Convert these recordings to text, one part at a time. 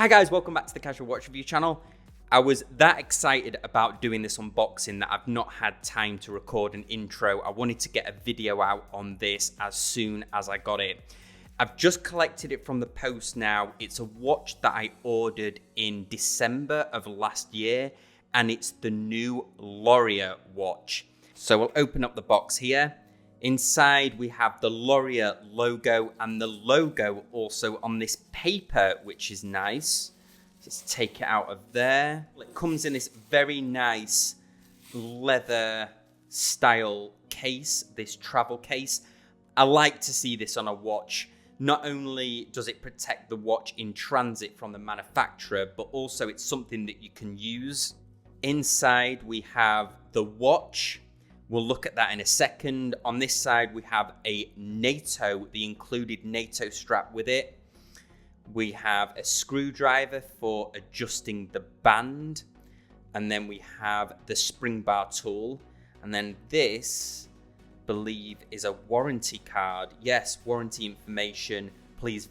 Hi guys, welcome back to the Casual Watch Review channel. I was that excited about doing this unboxing that I've not had time to record an intro. I wanted to get a video out on this as soon as I got it. I've just collected it from the post now. It's a watch that I ordered in December of last year, and it's the new Lorier watch. So we'll open up the box here. Inside we have the Lorier logo, and the logo also on this paper, which is nice. Just take it out of there. It comes in this very nice leather style case, this travel case. I like to see this on a watch. Not only does it protect the watch in transit from the manufacturer, but also it's something that you can use. Inside we have the watch. We'll look at that in a second. On this side, we have a Nato, the included Nato strap with it. We have a screwdriver for adjusting the band. And then we have the spring bar tool. And then this, I believe, is a warranty card. Yes, warranty information. Please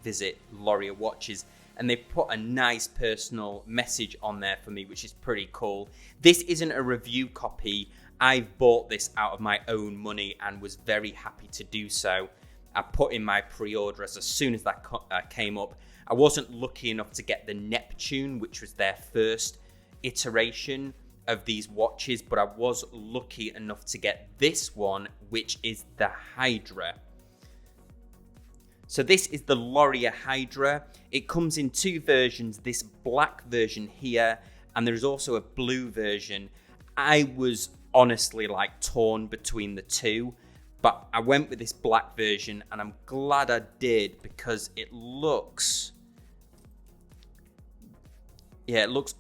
visit Lorier Watches. And they put a nice personal message on there for me, which is pretty cool. This isn't a review copy. I've bought this out of my own money and was very happy to do so. I put in my pre-order as soon as that came up. I wasn't lucky enough to get the Neptune, which was their first iteration of these watches, but I was lucky enough to get this one, which is the Hydra. So this is the Lorier Hydra. It comes in two versions, this black version here, and there's also a blue version. I was honestly like torn between the two, but I went with this black version, and I'm glad I did because it looks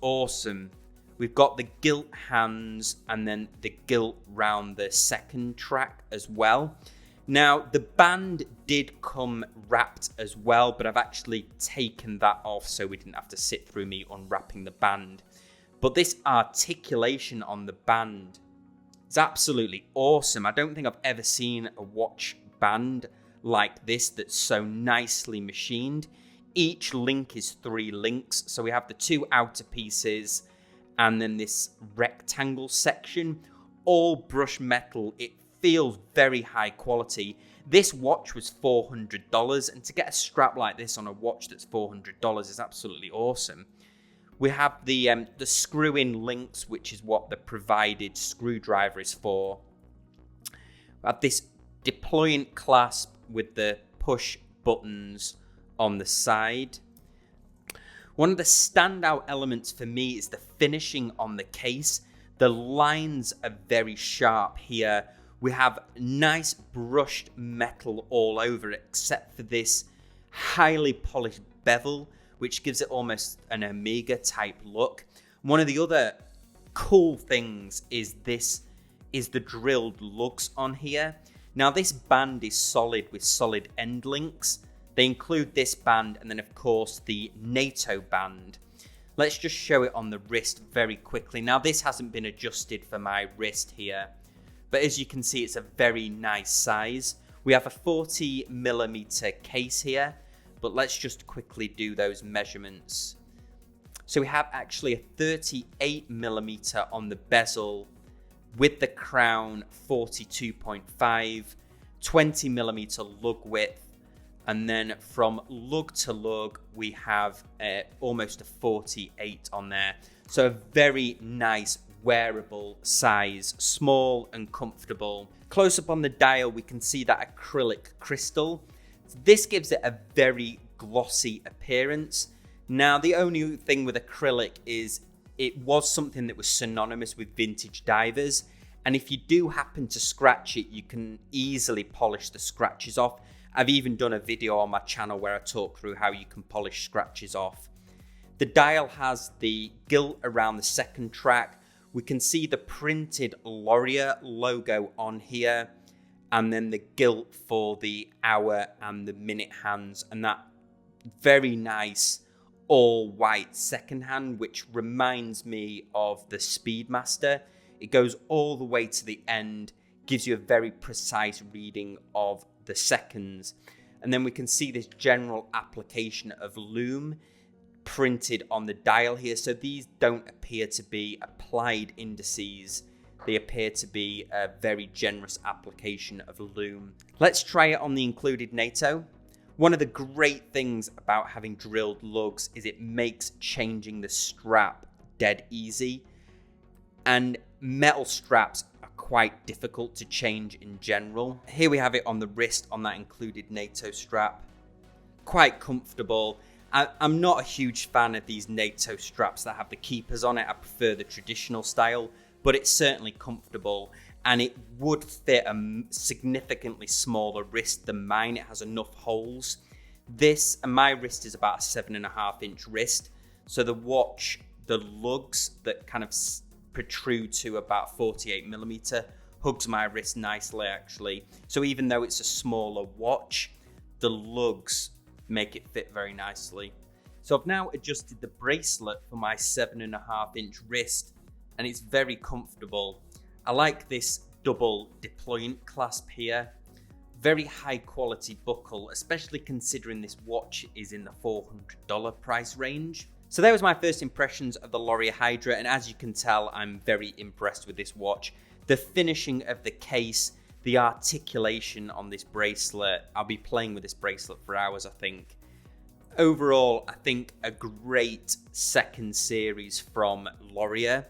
awesome. We've got the gilt hands and then the gilt round the second track as well. Now the band did come wrapped as well, but I've actually taken that off so we didn't have to sit through me unwrapping the band. But this articulation on the band is absolutely awesome. I don't think I've ever seen a watch band like this that's so nicely machined. Each link is 3 links. So we have the 2 outer pieces and then this rectangle section, all brushed metal. It feels very high quality. This watch was $400, and to get a strap like this on a watch that's $400 is absolutely awesome. We have the screw-in links, which is what the provided screwdriver is for. We have this deployant clasp with the push buttons on the side. One of the standout elements for me is the finishing on the case. The lines are very sharp here. We have nice brushed metal all over it, except for this highly polished bevel, which gives it almost an Omega type look. One of the other cool things is the drilled lugs on here. Now this band is solid with solid end links. They include this band and then of course the Nato band. Let's just show it on the wrist very quickly. Now this hasn't been adjusted for my wrist here, but as you can see, it's a very nice size. We have a 40mm case here, but let's just quickly do those measurements. So we have actually a 38mm on the bezel with the crown 42.5, 20mm lug width, and then from lug to lug we have almost a 48 on there. So a very nice wearable size, small and comfortable. Close up on the dial we can see that acrylic crystal. This gives it a very glossy appearance. Now, the only thing with acrylic is it was something that was synonymous with vintage divers. And if you do happen to scratch it, you can easily polish the scratches off. I've even done a video on my channel where I talk through how you can polish scratches off. The dial has the gilt around the second track. We can see the printed Lorier logo on here, and then the gilt for the hour and the minute hands, and that very nice all white second hand, which reminds me of the Speedmaster. It goes all the way to the end, gives you a very precise reading of the seconds. And then we can see this general application of lume printed on the dial here. So these don't appear to be applied indices. They appear to be a very generous application of loom. Let's try it on the included NATO. One of the great things about having drilled lugs is it makes changing the strap dead easy. And metal straps are quite difficult to change in general. Here we have it on the wrist on that included NATO strap. Quite comfortable. I'm not a huge fan of these NATO straps that have the keepers on it. I prefer the traditional style, but it's certainly comfortable, and it would fit a significantly smaller wrist than mine. It has enough holes. This, and my wrist is about a 7.5-inch wrist. So the watch, the lugs that kind of protrude to about 48mm, hugs my wrist nicely actually. So even though it's a smaller watch, the lugs make it fit very nicely. So I've now adjusted the bracelet for my 7.5-inch wrist, and it's very comfortable. I like this double deployant clasp here. Very high quality buckle, especially considering this watch is in the $400 price range. So that was my first impressions of the Lorier Hydra, and as you can tell, I'm very impressed with this watch. The finishing of the case, the articulation on this bracelet, I'll be playing with this bracelet for hours, I think. Overall, I think a great second series from Lorier.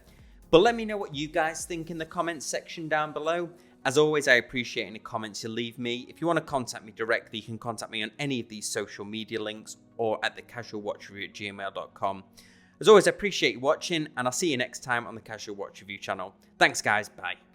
But let me know what you guys think in the comments section down below. As always, I appreciate any comments you leave me. If you want to contact me directly, you can contact me on any of these social media links or at thecasualwatchreview@gmail.com. As always, I appreciate you watching, and I'll see you next time on the Casual Watch Review channel. Thanks guys, bye.